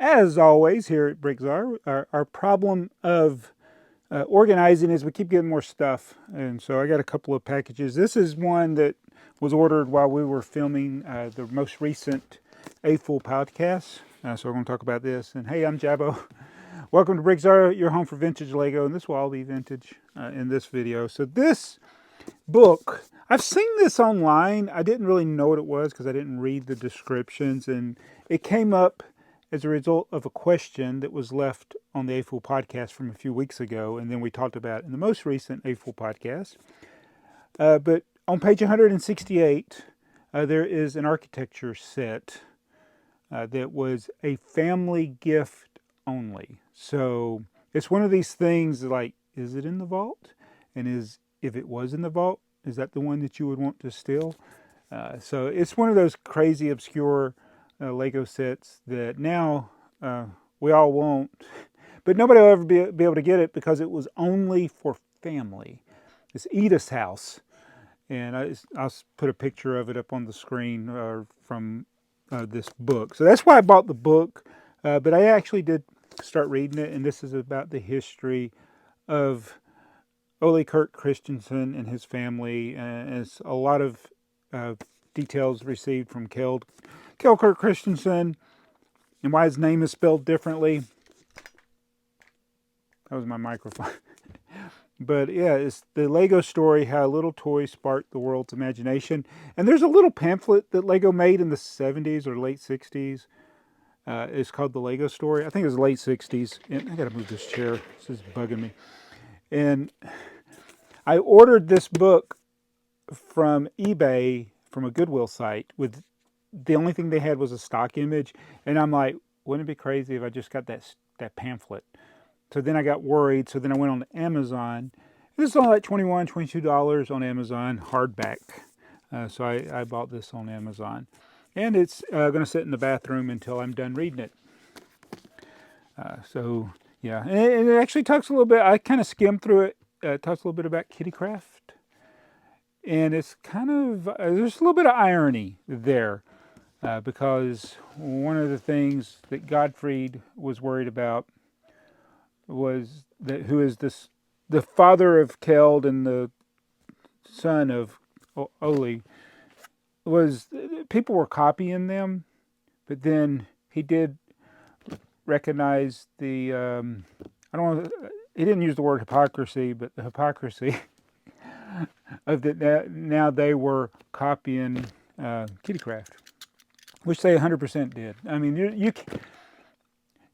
As always, here at BrickTsar, our problem of organizing is we keep getting more stuff. And so I got a couple of packages. This is one that was ordered while we were filming the most recent A Full podcast. So we're going to talk about this. And hey, I'm Jabbo. Welcome to BrickTsar, your home for vintage Lego. And this will all be vintage in this video. So this book, I've seen this online. I didn't really know what it was because I didn't read the descriptions. And it came up as a result of a question that was left on the A-Fool podcast from a few weeks ago, and then we talked about in the most recent A-Fool podcast. But on page 168, there is an architecture set that was a family gift only. So it's one of these things like, is it in the vault? And if it was in the vault, is that the one that you would want to steal? So it's one of those crazy, obscure Lego sets that now we all want, but nobody will ever be able to get it because it was only for family. It's Edith's house, and I'll put a picture of it up on the screen from this book. So that's why I bought the book, but I actually did start reading it, and this is about the history of Ole Kirk Christensen and his family, and it's a lot of details received from Kjell Kirk Christensen and why his name is spelled differently. That was my microphone. But yeah, it's the Lego story, how a little toy sparked the world's imagination. And there's a little pamphlet that Lego made in the 70s or late 60s. It's called The Lego Story. I think it was late 60s. And I gotta move this chair. This is bugging me. And I ordered this book from eBay, from a Goodwill site, with the only thing they had was a stock image, and I'm like, wouldn't it be crazy if I just got that pamphlet? So then I got worried. So then I went on Amazon. This is only like $21, $22 on Amazon, hardback. So I bought this on Amazon, and it's going to sit in the bathroom until I'm done reading it. So yeah, and it actually talks a little bit. I kind of skimmed through it. It talks a little bit about Kittycraft, and it's kind of there's a little bit of irony there. Because one of the things that Gottfried was worried about was that who is the father of Kjeld and the son of Ole, was people were copying them, but then he did recognize the I don't want he didn't use the word hypocrisy, but the hypocrisy of that now they were copying Kittycraft. Which they 100% did. I mean,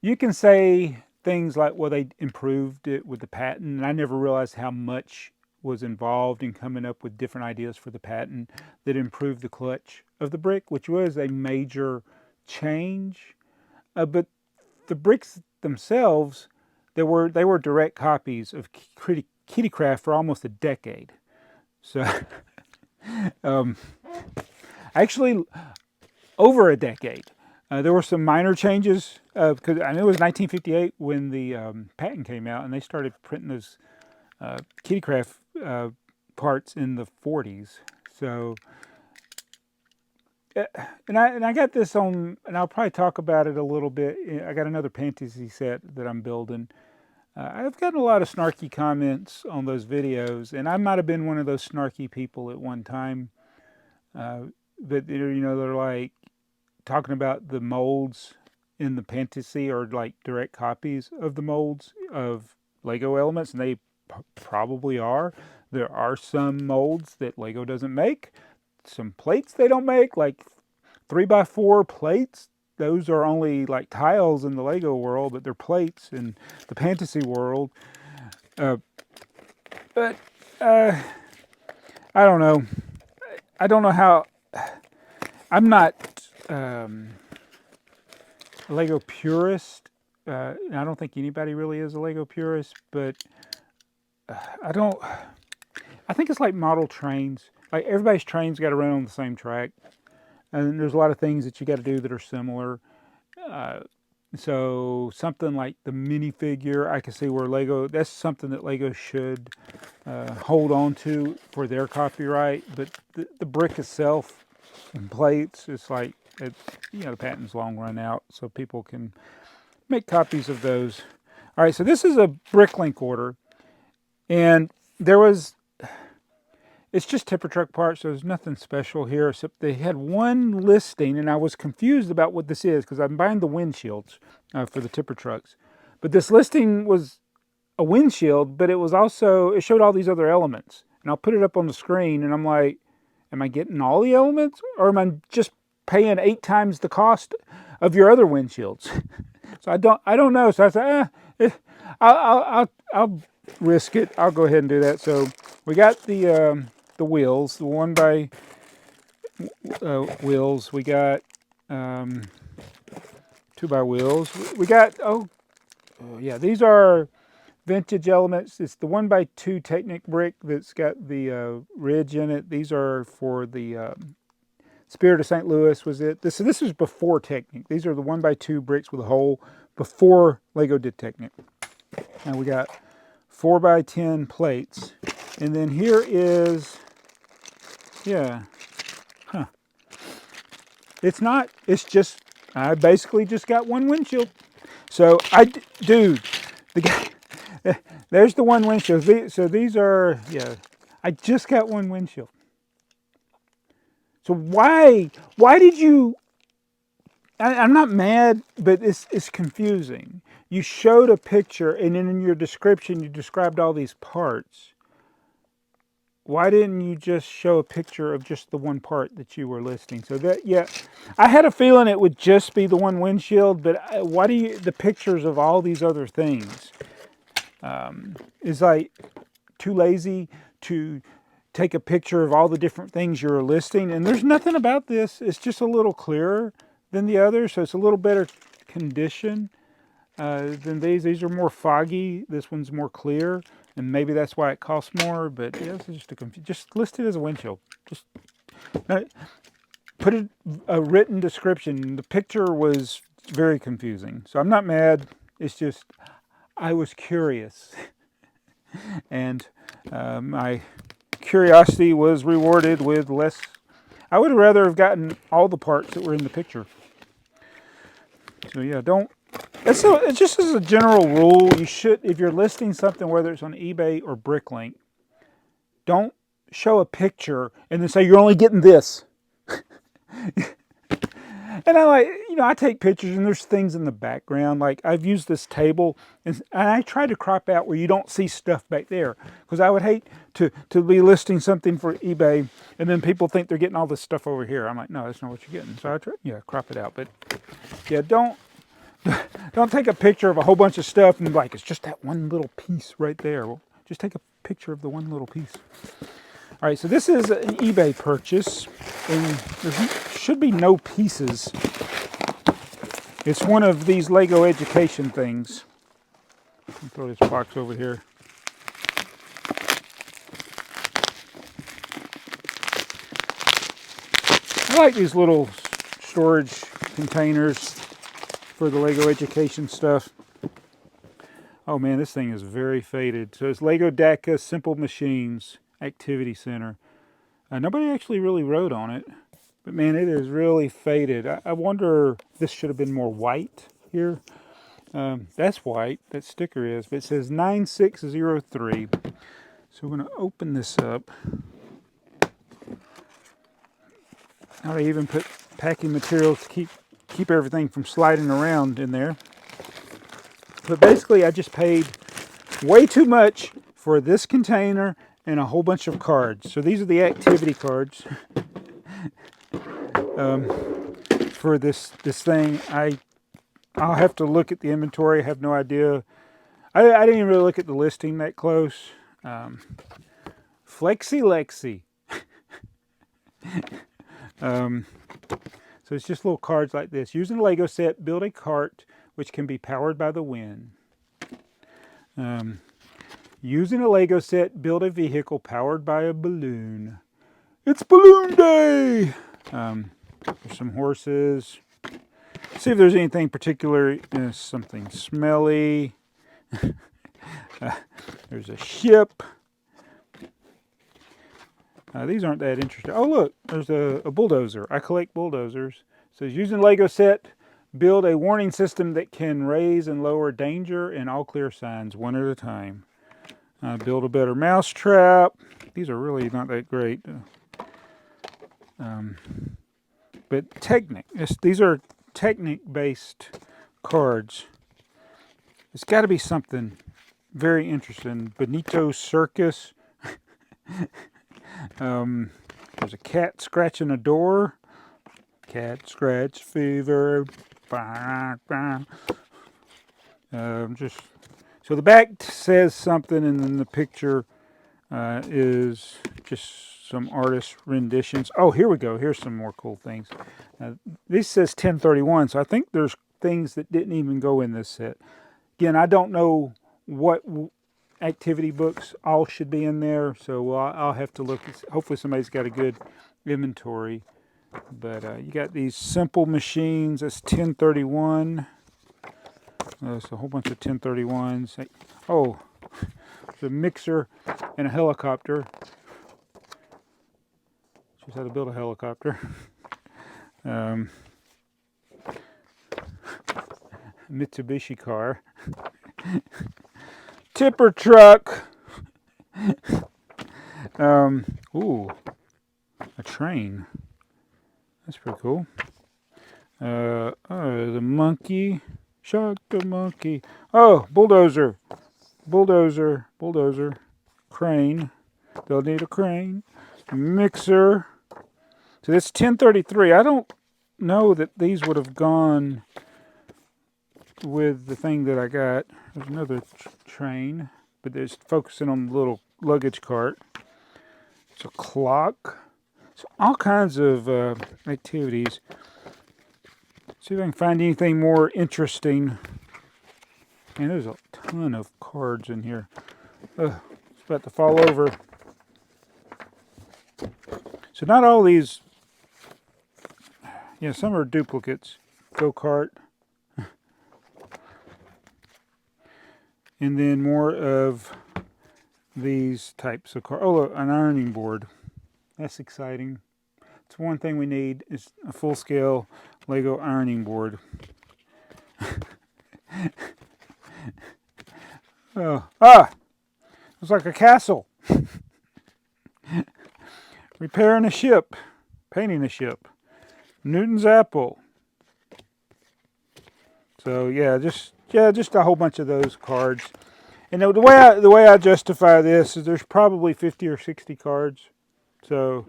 you can say things like, well, they improved it with the patent, and I never realized how much was involved in coming up with different ideas for the patent that improved the clutch of the brick, which was a major change. But the bricks themselves, they were direct copies of Kittycraft for almost a decade. So, actually, over a decade. There were some minor changes because I know it was 1958 when the patent came out, and they started printing those Kittycraft parts in the 40s. So, and I got this on, and I'll probably talk about it a little bit. I got another fantasy set that I'm building. I've gotten a lot of snarky comments on those videos, and I might have been one of those snarky people at one time. But they're like talking about the molds in the fantasy or like direct copies of the molds of Lego elements, and they probably are. There are some molds that Lego doesn't make, some plates they don't make, like 3x4 plates. Those are only like tiles in the Lego world, but they're plates in the fantasy world. But I don't know. I don't know how. I'm not a Lego purist. I don't think anybody really is a Lego purist, but I don't. I think it's like model trains. Like everybody's trains got to run on the same track, and there's a lot of things that you got to do that are similar. So something like the minifigure, I can see where Lego. That's something that Lego should hold on to for their copyright. But the brick itself and plates, it's like You know, the patent's long run out, so people can make copies of those. All right, so this is a Bricklink order, and it's just tipper truck parts, so there's nothing special here, except they had one listing, and I was confused about what this is, because I'm buying the windshields for the tipper trucks. But this listing was a windshield, but it showed all these other elements. And I'll put it up on the screen, and I'm like, am I getting all the elements, or am I just paying 8 times the cost of your other windshields? So I don't know. So I said, I'll risk it. I'll go ahead and do that. So we got the wheels, the 1x wheels. We got 2x wheels. We got yeah, these are vintage elements. It's the 1x2 Technic brick that's got the ridge in it. These are for the Spirit of St. Louis was it. This was before Technic. These are the 1x2 bricks with a hole before Lego did Technic. And we got 4x10 plates. And then here is, yeah, it's just, I basically just got one windshield. So dude, the guy, there's the one windshield. So these are, yeah, I just got one windshield. So why did you, I'm not mad, but it's confusing. You showed a picture, and then in your description, you described all these parts. Why didn't you just show a picture of just the one part that you were listing? So that, yeah, I had a feeling it would just be the one windshield, but why do the pictures of all these other things? Is like too lazy to take a picture of all the different things you're listing, and there's nothing about this. It's just a little clearer than the others, so it's a little better condition than these. These are more foggy. This one's more clear, and maybe that's why it costs more. But yeah, this is just list it as a windshield. Just put a written description. The picture was very confusing, so I'm not mad. It's just I was curious, and my curiosity was rewarded with less. I would rather have gotten all the parts that were in the picture. So yeah, it's just as a general rule, you should, if you're listing something, whether it's on eBay or Bricklink, don't show a picture and then say you're only getting this. And I take pictures, and there's things in the background. Like I've used this table, and I try to crop out where you don't see stuff back there, because I would hate to be listing something for eBay, and then people think they're getting all this stuff over here. I'm like, no, that's not what you're getting. So I try, crop it out. But yeah, don't take a picture of a whole bunch of stuff and like it's just that one little piece right there. Well, just take a picture of the one little piece. All right, so this is an eBay purchase, and there should be no pieces. It's one of these Lego education things. Let me throw this box over here. I like these little storage containers for the Lego education stuff. Oh man, this thing is very faded. So it's Lego DACA Simple Machines Activity Center. Nobody actually really wrote on it, but man, it is really faded. I wonder if this should have been more white here. That's white, that sticker is, but it says 9603. So we're going to open this up. I even put packing materials to keep everything from sliding around in there. But basically, I just paid way too much for this container and a whole bunch of cards. So these are the activity cards for this thing. I'll have to look at the inventory. I have no idea. I didn't even really look at the listing that close. Flexi Lexi. So it's just little cards like this. Using a Lego set, build a cart which can be powered by the wind. Using a Lego set, build a vehicle powered by a balloon. It's Balloon Day! There's some horses. See if there's anything particular. Something smelly. There's a ship. These aren't that interesting. Oh look, there's a bulldozer. I collect bulldozers. So using Lego set, build a warning system that can raise and lower danger and all clear signs one at a time. Build a better mousetrap. These are really not that great. But Technic. These are Technic-based cards. It's got to be something very interesting. Benito Circus. There's a cat scratching a door. Cat scratch fever. So the back says something, and then the picture is just some artist renditions. Oh, here we go. Here's some more cool things. This says 1031, so I think there's things that didn't even go in this set. Again, I don't know what activity books all should be in there, so I'll have to look. Hopefully somebody's got a good inventory. But you got these simple machines. That's 1031. There's a whole bunch of 1031s. Oh, there's a mixer and a helicopter. Shows how to build a helicopter. Mitsubishi car. Tipper truck. Ooh, a train. That's pretty cool. The monkey. Shock the monkey. Oh, bulldozer. Bulldozer. Bulldozer. Crane. They'll need a crane. Mixer. So that's 1033. I don't know that these would have gone with the thing that I got. There's another train, but there's focusing on the little luggage cart. It's a clock. So all kinds of activities. See if I can find anything more interesting. And there's a ton of cards in here. It's about to fall over. So not all these, yeah, some are duplicates. Go-kart. And then more of these types of cards. Oh, an ironing board. That's exciting. It's one thing we need is a full-scale Lego ironing board. It's like a castle. Repairing a ship. Painting a ship. Newton's apple. So yeah, just a whole bunch of those cards. And the way I justify this is there's probably 50 or 60 cards. So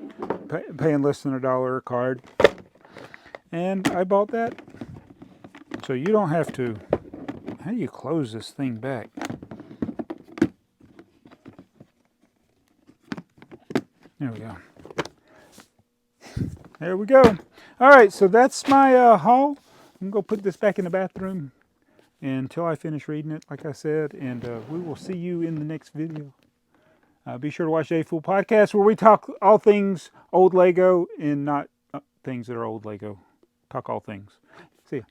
paying less than $1 a card. And I bought that. So you don't have to. How do you close this thing back? There we go. There we go. All right, so that's my haul. I'm going to put this back in the bathroom until I finish reading it, like I said. And we will see you in the next video. Be sure to watch A Fool Podcast, where we talk all things old Lego and not things that are old Lego. Talk all things. See ya.